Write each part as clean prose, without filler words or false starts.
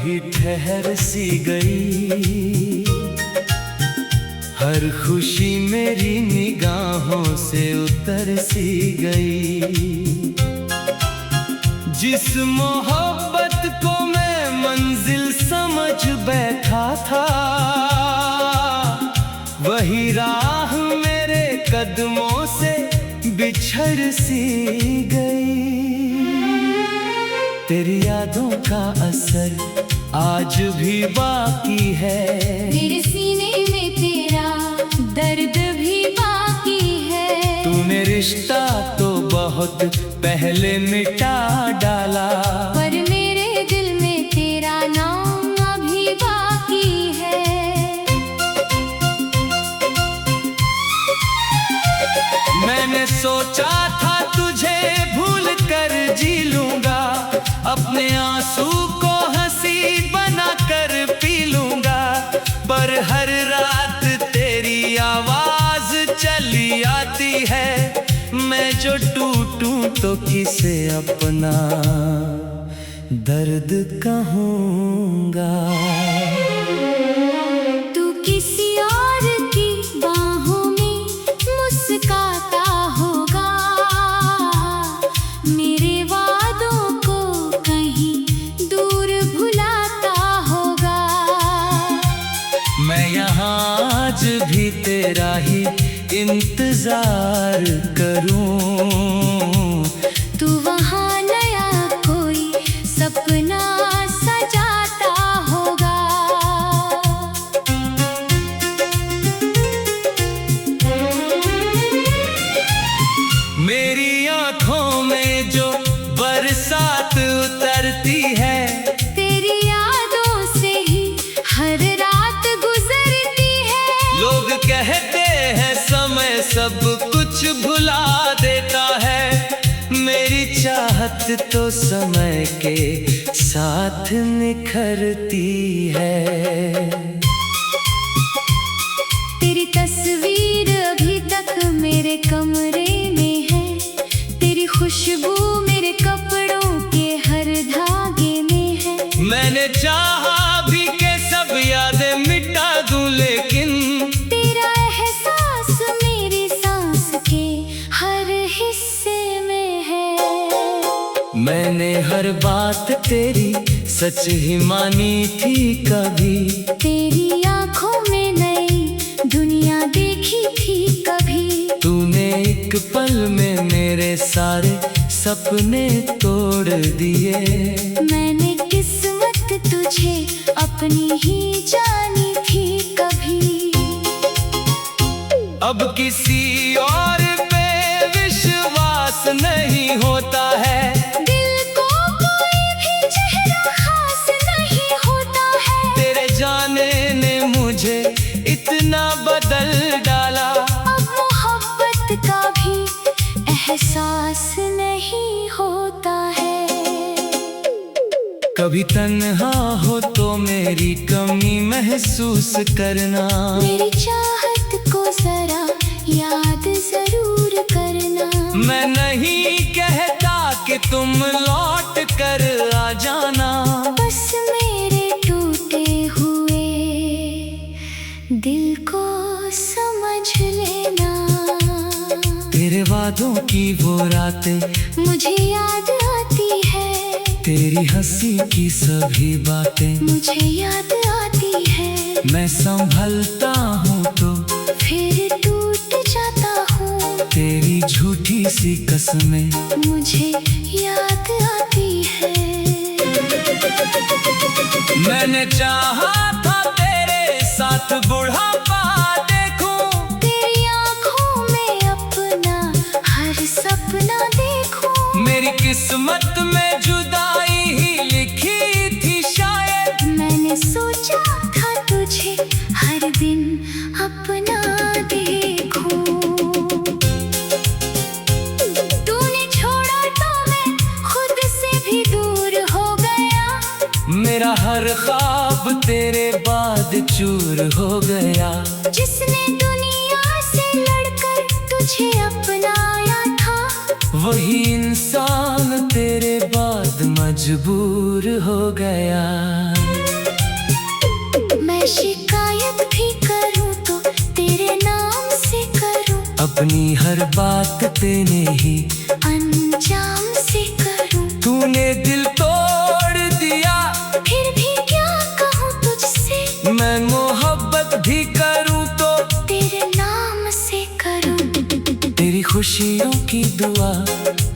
भी ठहर सी गई, हर खुशी मेरी निगाहों से उतर सी गई। जिस मोहब्बत को मैं मंजिल समझ बैठा था, वही राह मेरे कदमों से बिछड़ सी गई। तेरी यादों का असर आज भी बाकी है, मेरे सीने में तेरा दर्द भी बाकी है। तूने रिश्ता तो बहुत पहले मिटा डाला, पर मेरे दिल में तेरा नाम अभी बाकी है। मैंने सोचा था तुझे भूल कर जी लूंगा, अपने आंसू को हंसी बना कर पी लूंगा। पर हर रात तेरी आवाज चली आती है, मैं जो टूटूं तो किसे अपना दर्द कहूँगा। तू किसी और की बाहों में मुस्कुराता होगा, मेरे वादों को कहीं दूर भुलाता होगा। मैं यहाँ आज भी तेरा ही इंतजार करूं, तू वहाँ नया कोई सपना सजाता होगा। मेरी आँखों में जो बरसात उतरती है, तेरी यादों से ही हर रात गुजरती है। लोग कहते हैं समय सब कुछ भुला देता है, मेरी चाहत तो समय के साथ निखरती है। तेरी तस्वीर अभी तक मेरे कमरे में है, तेरी खुशबू मेरे कपड़ों के हर धागे में है। मैंने चाहा भी के सब यादें मिटा दूं, लेकिन तेरा एहसास मेरी सांस के हर हिस्से में है। मैंने हर बात तेरी सच ही मानी थी कभी, तेरी आंखों में नई दुनिया देखी थी कभी। तूने एक पल में मेरे सारे सपने तोड़ दिए। मैंने किस्मत तुझे अपनी ही जानी थी कभी। अब किसी और पे विश्वास नहीं होता है, दिल को कोई भी चेहरा खास नहीं होता है। तेरे जाने ने मुझे इतना बदल डाला, अब मोहब्बत का भी एहसास नहीं होता है। कभी तन्हा हो तो मेरी कमी महसूस करना, मेरी चाहत को जरा याद जरूर करना। मैं नहीं कहता कि तुम लौट कर आ जाना, बस मेरे टूटे हुए दिल को समझ लेना। तेरे वादों की वो रातें मुझे याद आती है, तेरी हंसी की सभी बातें मुझे याद आती है। मैं संभलता हूँ तो फिर टूट जाता हूँ, तेरी झूठी सी कसमें मुझे याद आती है। मैंने चाहा था तेरे साथ बुढ़ापा देखूं, तेरी आँखों में अपना हर सपना देखूं। मेरी किस्मत में जुदाई ही लिखी थी शायद, मैंने सोचा था तुझे हर दिन अपना देखूं। तूने छोड़ा तो मैं खुद से भी दूर हो गया, मेरा हर ख्वाब तेरे बाद चूर हो गया। जिसने दुनिया से लड़कर तुझे अपनाया था, वही इंसान तेरे बाद मजबूर हो गया। मैं शिकायत भी करूं तो तेरे नाम से करूं, अपनी हर बात तेने ही अंजाम से करूं। तूने दिल तोड़ दिया, फिर भी क्या कहूं तुझसे, मैं मोहब्बत भी करूं तो तेरे नाम से करूं। तेरी खुशियों की दुआ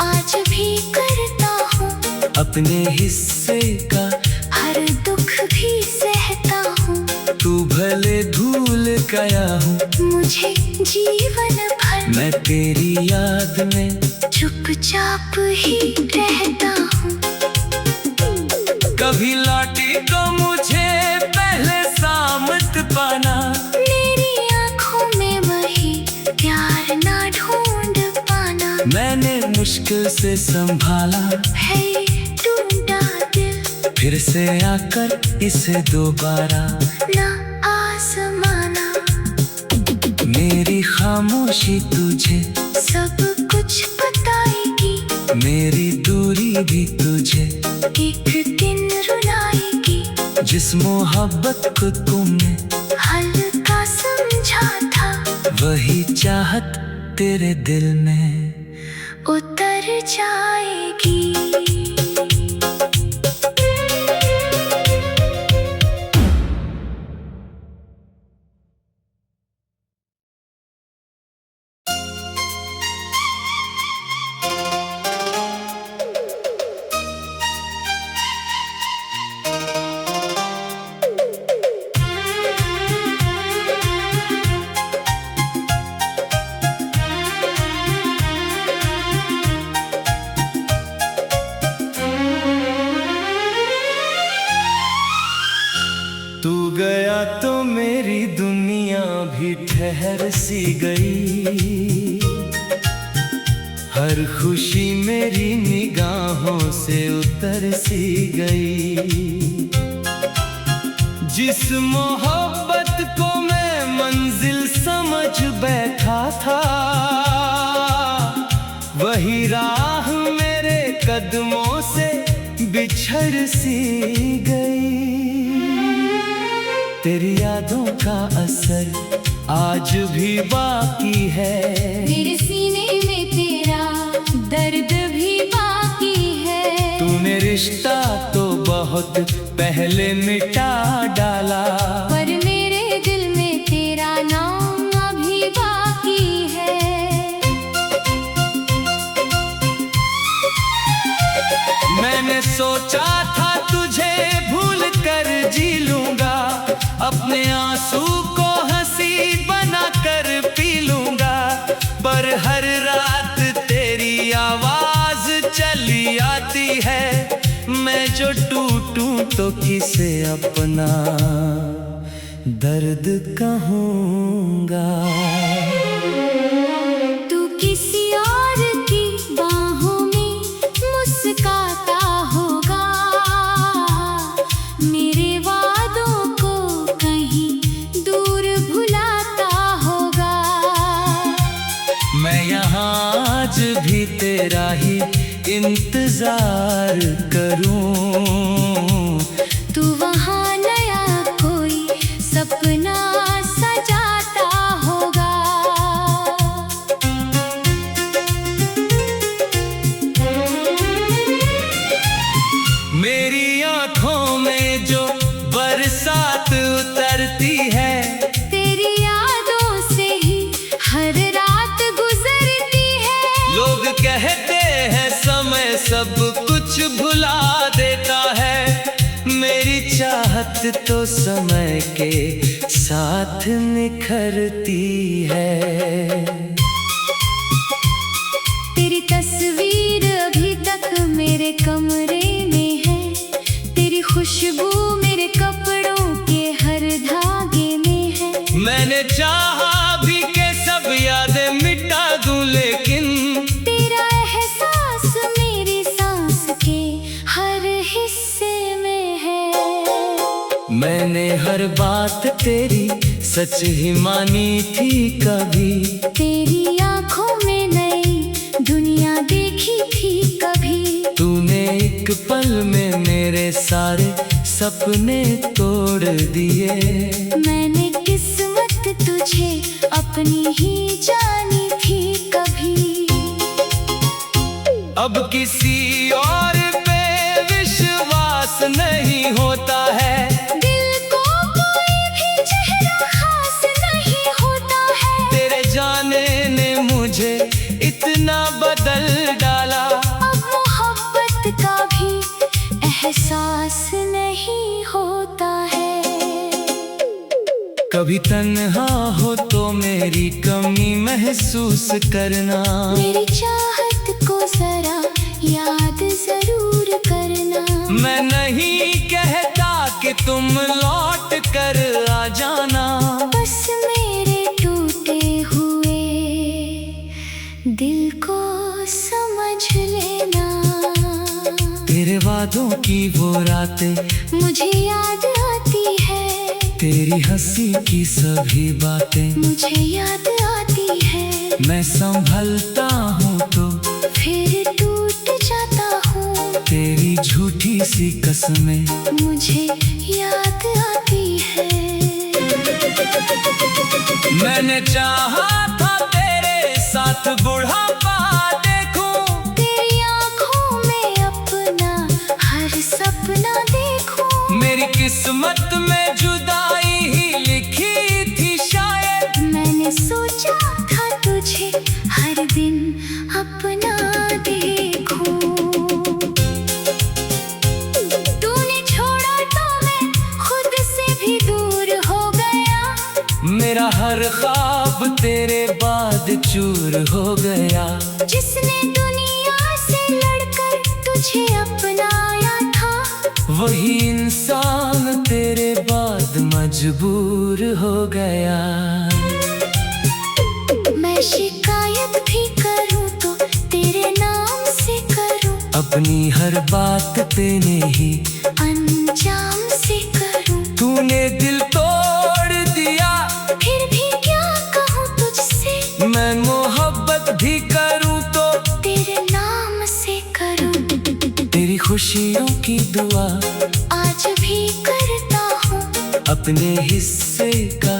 आज भी करता हूँ, अपने हिस्से का हर दुख भी सहता हूँ। तू भले भूल गया हूँ, मुझे जीवन भर मैं तेरी याद में चुपचाप ही रहता हूँ। कभी लौटी तो मुझे पहले सामत पाना, मेरी आँखों में वही प्यार ना ढूंढ पाना। मैंने मुश्किल से संभाला है टूटा दिल, फिर से आकर इसे दोबारा ना आजमाना। मेरी खामोशी तुझे सब कुछ बताएगी, मेरी दूरी भी तुझे एक दिन रुलाएगी। जिस मोहब्बत को तुमने हल्का समझा था, वही चाहत तेरे दिल में उतर जाएगी। तू गया तो मेरी दुनिया भी ठहर सी गई, हर खुशी मेरी निगाहों से उतर सी गई। जिस मोहब्बत को मैं मंजिल समझ बैठा था, वही राह मेरे कदमों से बिछड़ सी गई। तेरी यादों का असर आज भी बाकी है, मेरे सीने में तेरा दर्द भी बाकी है। तूने रिश्ता तो बहुत पहले मिटा डाला, पर मेरे दिल में तेरा नाम अभी बाकी है। मैंने सोचा था तुझे भूल कर जी लूंगा, अपने आंसू को हंसी बना कर पी लूंगा। पर हर रात तेरी आवाज चली आती है, मैं जो टूटूं तो किसे अपना दर्द कहूँगा। तू किसी और की बाहों में मुस्कुराता होगा, मेरे वादों को कहीं दूर भुलाता होगा। मैं यहाँ आज भी तेरा ही इंतजार करूं, तू वहाँ नया कोई सपना सजाता होगा। मेरी आँखों में जो बरसात उतरती है, तेरी यादों से ही हर रात गुजरती है। लोग कहते हैं समय सब कुछ भुला देता है, मेरी चाहत तो समय के साथ निखरती है। तेरी तस्वीर अभी तक मेरे कमरे में है, तेरी खुशबू मेरे कपड़ों के हर धागे में है। मैंने चाहा भी के सब यादें मिटा दूं, लेकिन तेरा एहसास मेरी सांस के हर हिस्से में है। मैंने हर बात तेरी सच ही मानी थी कभी, तेरी आँखों में नई दुनिया देखी थी कभी। तूने एक पल में मेरे सारे सपने तोड़ दिए। मैंने किस्मत तुझे अपनी ही जानी थी कभी। अब किसी और पे विश्वास नहीं होता है। दिल को कोई भी चेहरा खास नहीं होता है। तेरे जाने ने मुझे इतना बदल डाला। अब मोहब्बत का भी एहसास नहीं होता है। कभी तन्हा हो तो मेरी कमी महसूस करना। मेरी चाहत को जरा याद जरूर करना। मैं नहीं कहता कि तुम लौट कर आ जाना। बस मेरे टूटे हुए दिल को समझ लेना। तेरे वादों की वो रातें मुझे याद आती है। तेरी हंसी की सभी बातें मुझे याद आती है। मैं संभलता हूँ तो फिर टूट जाता हूँ। तेरी झूठी सी कसमें मुझे याद आती है। मैंने चाहा था तेरे साथ बुढ़ापा देखूं। तेरी आँखों में अपना हर सपना देखूं। मेरी किस्मत में जुदाई ही लिखी थी शायद। मैंने सोचा था तुझे हर दिन अपना देखूं। तूने छोड़ा तो मैं खुद से भी दूर हो गया। मेरा हर ख्वाब तेरे बाद चूर हो गया। जिसने दुनिया से लड़कर तुझे अपनाया था, वही इंसान तेरे बाद मजबूर हो गया। मैं शिकायत भी करूं तो तेरे नाम से करूं। अपनी हर बात तेने ही अंजाम से करूं। तूने दिल तोड़ दिया। फिर भी क्या कहूं तुझसे। मैं मोहब्बत भी करूं तो तेरे नाम से करूं। तेरी खुशियों की दुआ आज भी करता हूँ। अपने हिस्से का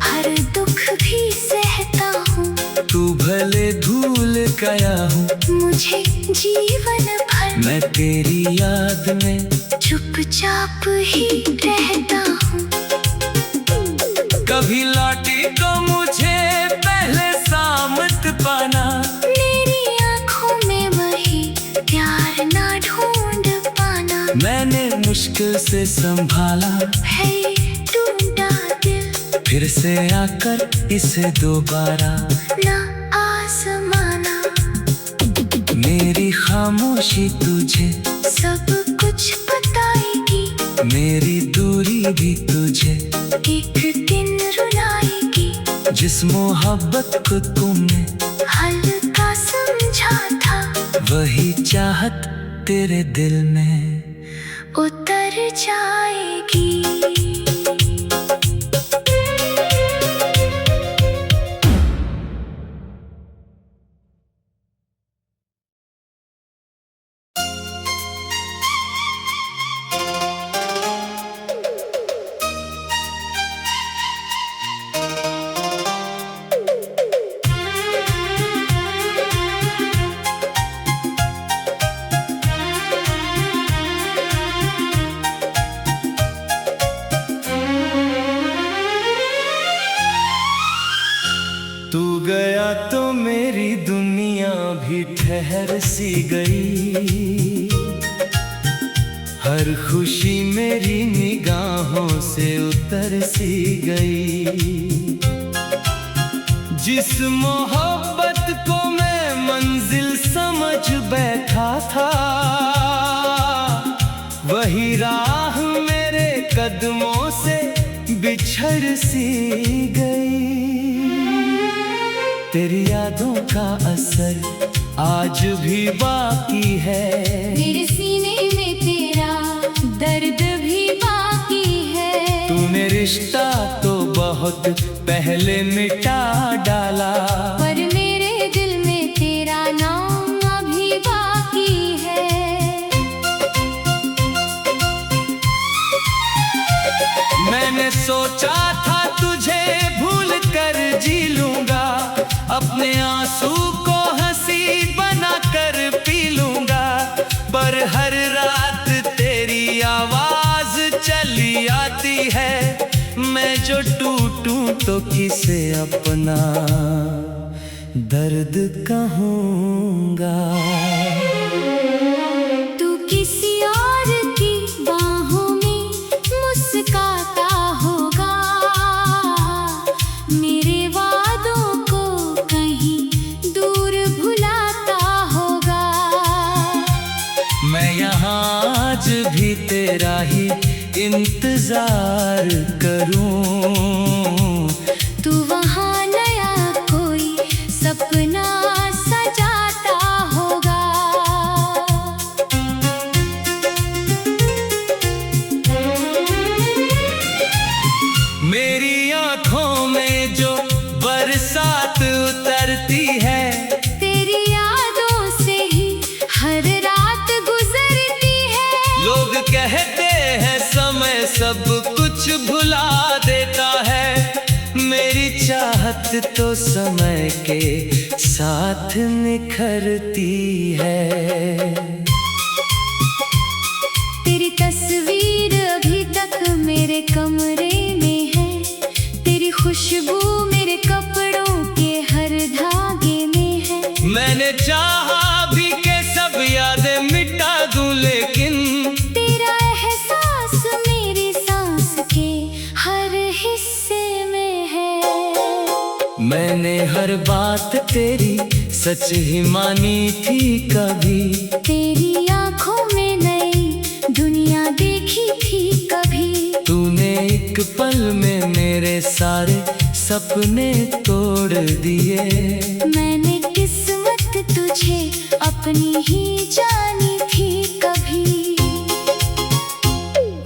हर दुख भी सहता हूँ। तू भले भूल गया हूँ। मुझे जीवन भर मैं तेरी याद में चुपचाप ही रहता हूँ। कभी लौटी तो मुझे पहले सामत पाना। मेरी आँखों में वही प्यार ना ढूंढ पाना। मैंने मुश्किल से संभाला है टूटा दिल, फिर से आकर इसे दोबारा ना आजमाना। मेरी खामोशी तुझे सब कुछ बताएगी। मेरी दूरी भी तुझे एक दिन रुलाएगी। जिस मोहब्बत को तुमने हल्का समझा था, वही चाहत तेरे दिल में उतर जाएगी। तू गया तो मेरी दुनिया भी ठहर सी गई। हर खुशी मेरी निगाहों से उतर सी गई। जिस मोहब्बत को मैं मंजिल समझ बैठा था, वही राह मेरे कदमों से बिछड़ सी गई। तेरी यादों का असर आज भी बाकी है। मेरे सीने में तेरा दर्द भी बाकी है। तूने रिश्ता तो बहुत पहले मिटा डाला, पर मेरे दिल में तेरा नाम सोचा था तुझे भूल कर जी लूंगा, अपने आंसू को हंसी बना कर पी लूंगा। पर हर रात तेरी आवाज चली आती है, मैं जो टूटूं तो किसे अपना दर्द कहूँगा। तू किसी और की बाहों में मुस्कुराता होगा, मेरे वादों को कहीं दूर भुलाता होगा। मैं यहाँ आज भी तेरा ही इंतजार करूं, तू वहाँ नया कोई सपना सजाता होगा। मेरी आँखों में जो बरसात उतरती है, तेरी यादों से ही हर रात गुजरती है। लोग कहते हैं समय सब कुछ भुला देता है, मेरी चाहत तो समय के साथ निखरती है। तेरी तस्वीर अभी तक मेरे कमरे में है, तेरी खुशबू मेरे कपड़ों के हर धागे में है। मैंने चाहा भी के सब यादें मिटा दूं, लेकिन तेरा एहसास मेरी सांस के हर हिस्से में है। मैंने हर बात तेरी सच ही मानी थी कभी, तेरी आंखों में नई दुनिया देखी थी कभी। तूने एक पल में मेरे सारे सपने तोड़ दिए। मैंने किस्मत तुझे अपनी ही जानी थी कभी।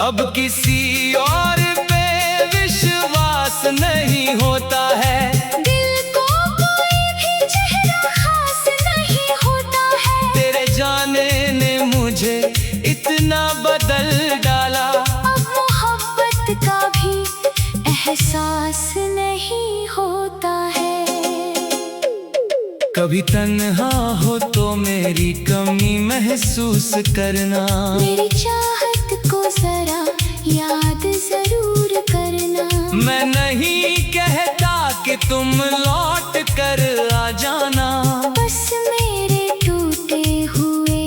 अब किसी और पे विश्वास नहीं होता है, दिल को कोई भी चेहरा खास नहीं होता है। तेरे जाने ने मुझे इतना बदल डाला, अब मोहब्बत का भी एहसास नहीं होता है। कभी तन्हा हो तो मेरी कमी महसूस करना, मेरी चाहत को जरा याद जरूर करना। मैं नहीं कहता कि तुम लौट कर आ जाना, बस मेरे टूटे हुए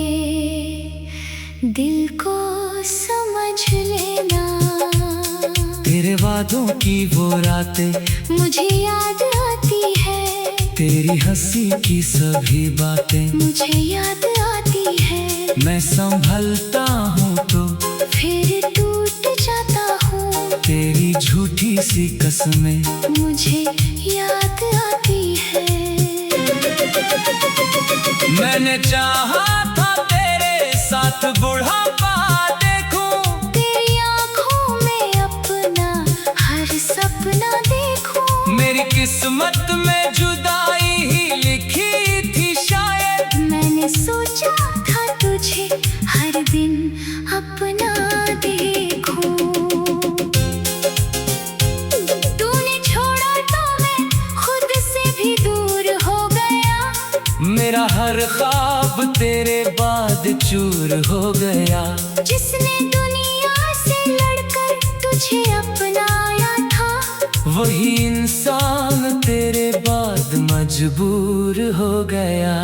दिल को समझ लेना। तेरे वादों की वो रातें मुझे याद आती है, तेरी हंसी की सभी बातें मुझे याद आती है। मैं संभलता हूँ तो फिर टूट जाता हूँ, तेरी झूठी सी कसमें मुझे याद आती है। मैंने चाहा था तेरे साथ बुढ़ापा देखूं, तेरी आँखों में अपना हर सपना देखूं। मेरी किस्मत में जुदाई ही लिखी थी शायद, मैंने सोचा था तुझे हर दिन अपना देखूं। तूने छोड़ा तो मैं खुद से भी दूर हो गया, मेरा हर ख्वाब तेरे बाद चूर हो गया। जिसने दुनिया से लड़कर तुझे अपनाया था, वही इंसान तेरे बाद मजबूर हो गया।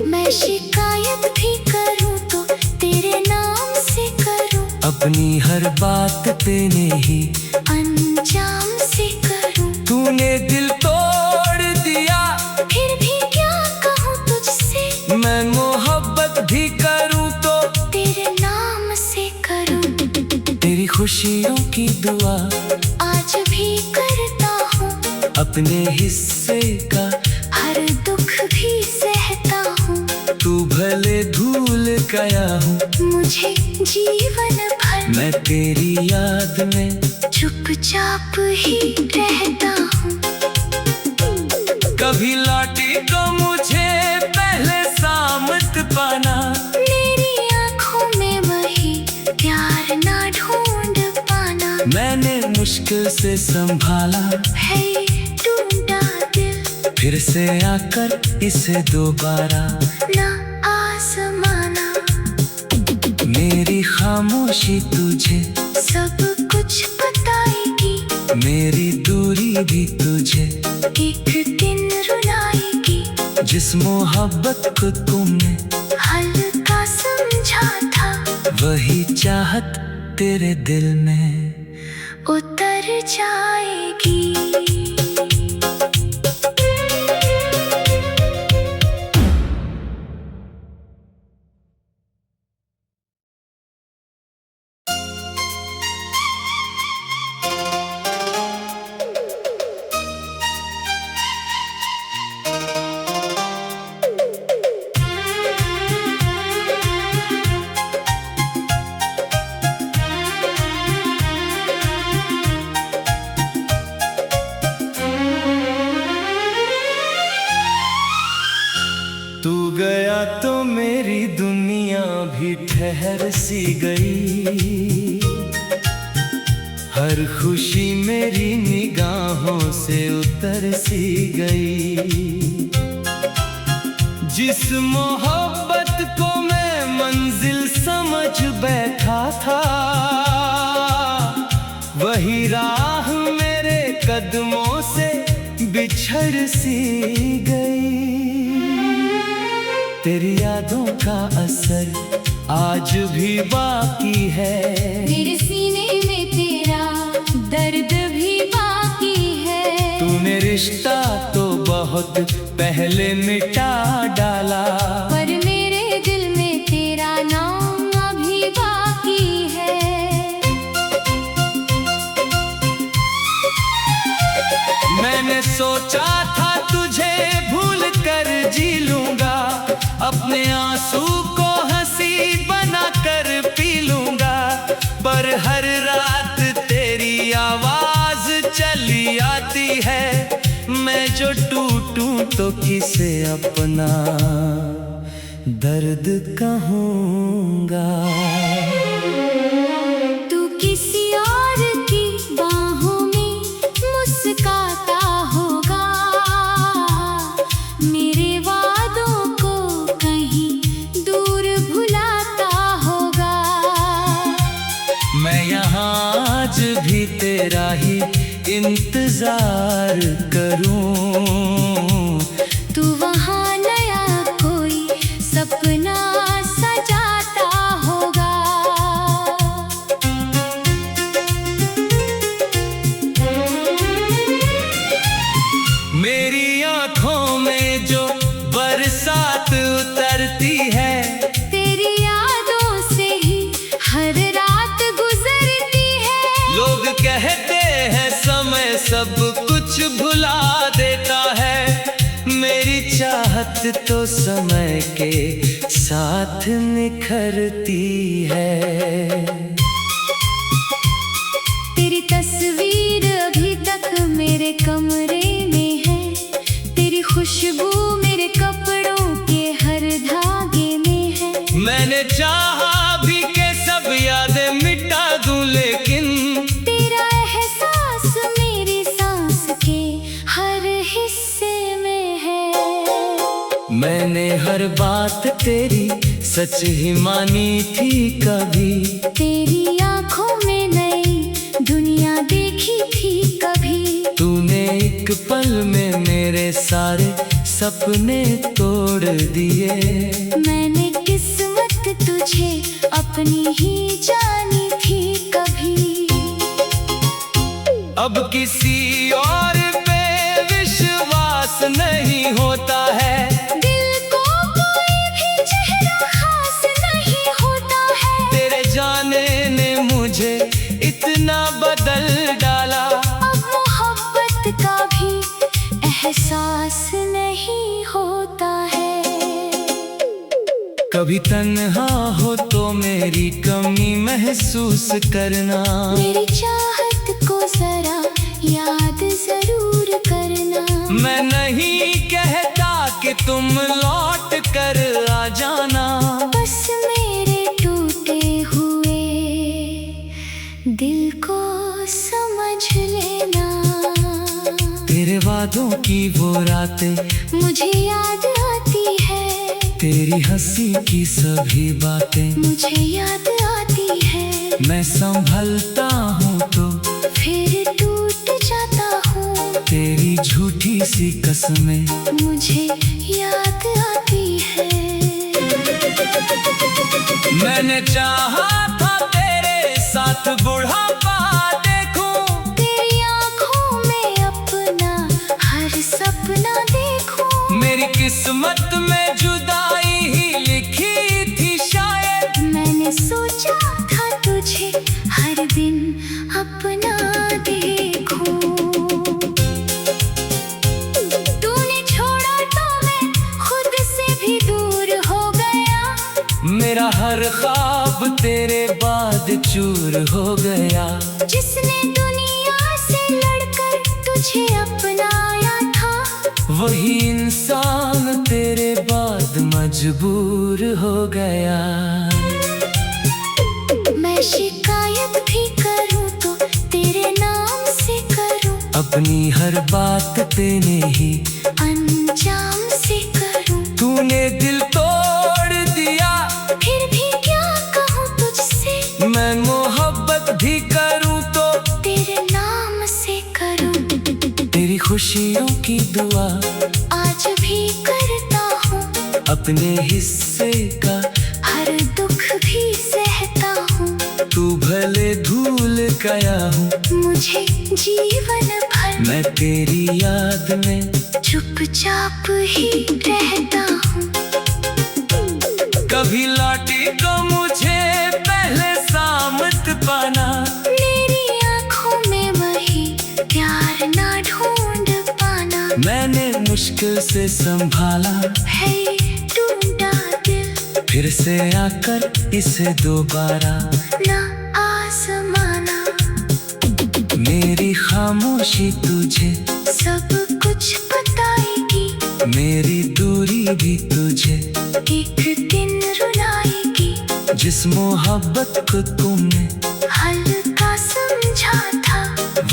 मैं शिकायत भी करूं तो तेरे नाम से करूं, अपनी हर बात तेने ही अंजाम से करूं। तूने दिल तोड़ दिया, फिर भी क्या कहूं तुझसे, मैं मोहब्बत भी करूं तो तेरे नाम से करूं। तेरी खुशियों की दुआ आज भी करता हूँ, अपने हिस्से का हर दुख भी सहता हूँ। तू भले भूल गया हूँ, मुझे जीवन भर मैं तेरी याद में चुपचाप ही रहता हूँ। कभी लौटी तो मुझे पहले सामत पाना, मेरी आँखों में वही प्यार ना ढूंढ पाना। मैंने मुश्किल से संभाला है टूटा दिल, फिर से आकर इसे दोबारा ना आसमाना। मेरी खामोशी तुझे सब कुछ बताएगी, मेरी दूरी भी तुझे एक दिन रुलाएगी। जिस मोहब्बत को तुमने हल्का समझा था, वही चाहत तेरे दिल में उतर जाएगी। तू गया तो मेरी दुनिया भी ठहर सी गई। हर खुशी मेरी निगाहों से उतर सी गई। जिस मोहब्बत को मैं मंजिल समझ बैठा था, वही राह मेरे कदमों से बिछड़ सी गई। तेरी यादों का असर आज भी बाकी है, मेरे सीने में तेरा दर्द भी बाकी है। तूने रिश्ता तो बहुत पहले मिटा डाला, पर मेरे दिल में तेरा नाम अभी बाकी है। मैंने सोचा था तुझे भूल कर जी लूंगा, अपने आंसू को हंसी बना कर पी लूंगा। पर हर रात तेरी आवाज चली आती है, मैं जो टूटूं तो किसे अपना दर्द कहूँगा। तू किसी और की बाहों में मुस्कुराता होगा, मेरे वादों को कहीं दूर भुलाता होगा। मैं यहाँ आज भी तेरा ही इंतजार करूं। तू वहाँ नया कोई सपना सजाता होगा। मेरी आँखों में जो बरसात उतरती है, तेरी यादों से ही हर रात गुजरती है। लोग कहते हैं समय सब कुछ भुला देता है, मेरी चाहत तो समय के साथ निखरती है। तेरी तस्वीर अभी तक मेरे कमरे में है, तेरी खुशबू मेरे कपड़ों के हर धागे में है। मैंने चाहा भी के सब यादें मिटा दूं, लेकिन तेरा एहसास मेरी सांस के हर हिस्से में है। मैंने हर बात तेरी सच ही मानी थी कभी, तेरी आंखों में नई दुनिया देखी थी कभी। तूने एक पल में मेरे सारे सपने तोड़ दिए। मैंने किस्मत तुझे अपनी ही जानी थी कभी। अब किसी और पे विश्वास नहीं होता है, दिल को कोई भी चेहरा खास नहीं होता है। तेरे जाने ने मुझे इतना बदल डाला, अब मोहब्बत का भी एहसास नहीं होता है। कभी तन्हा हो तो मेरी कमी महसूस करना, मेरी चाहत को जरा याद जरूर करना। मैं नहीं कहता कि तुम लौट कर आ जाना, बस मेरे टूटे हुए दिल को वादों की वो रातें मुझे याद आती है। तेरी हंसी की सभी बातें मुझे याद आती है। मैं संभलता हूँ तो फिर टूट जाता हूँ। तेरी झूठी सी कसमें मुझे याद आती है। मैंने चाहा था तेरे साथ बुढ़ापा देखूं, तेरी आँखों में अपना हर सपना देखूं। मेरी किस्मत में जुदाई ही लिखी थी शायद। मैंने सोचा था तुझे हर दिन अपना देखूं। तूने छोड़ा तो मैं खुद से भी दूर हो गया। मेरा हर ख्वाब तेरे बाद चूर हो गया। जिसने दुनिया से लड़कर तुझे अपनाया था, वही इंसान तेरे बाद मजबूर हो गया। मैं शिकायत भी करूं तो तेरे नाम से करूं। अपनी हर बात तेने ही अंजाम से करूं। तूने दिल तोड़ दिया, फिर भी क्या कहूं तुझसे। मैं मोहब्बत भी करूं तो तेरे नाम से करूं। तेरी खुशियों की दुआ आज भी करता हूँ। अपने हिस्से का हर दुख भी सहता हूँ। तू भले भूल गया हूँ, मुझे जीवन भर मैं तेरी याद में चुपचाप ही रहता हूँ। कभी लौटी तो मुझे पहले सामत पाना। मेरी आँखों में वही प्यार ना ढूंढ पाना। मैंने मुश्किल से संभाला है टूटा दिल, फिर से आकर इसे दोबारा ना आसमाना। मेरी खामोशी तुझे सब कुछ बताएगी। मेरी दूरी भी तुझे एक दिन रुलाएगी। जिस मोहब्बत को तुमने हल्का समझा था,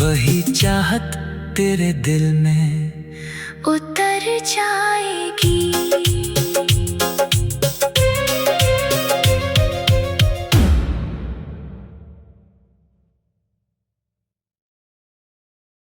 वही चाहत तेरे दिल में उतर जाएगी।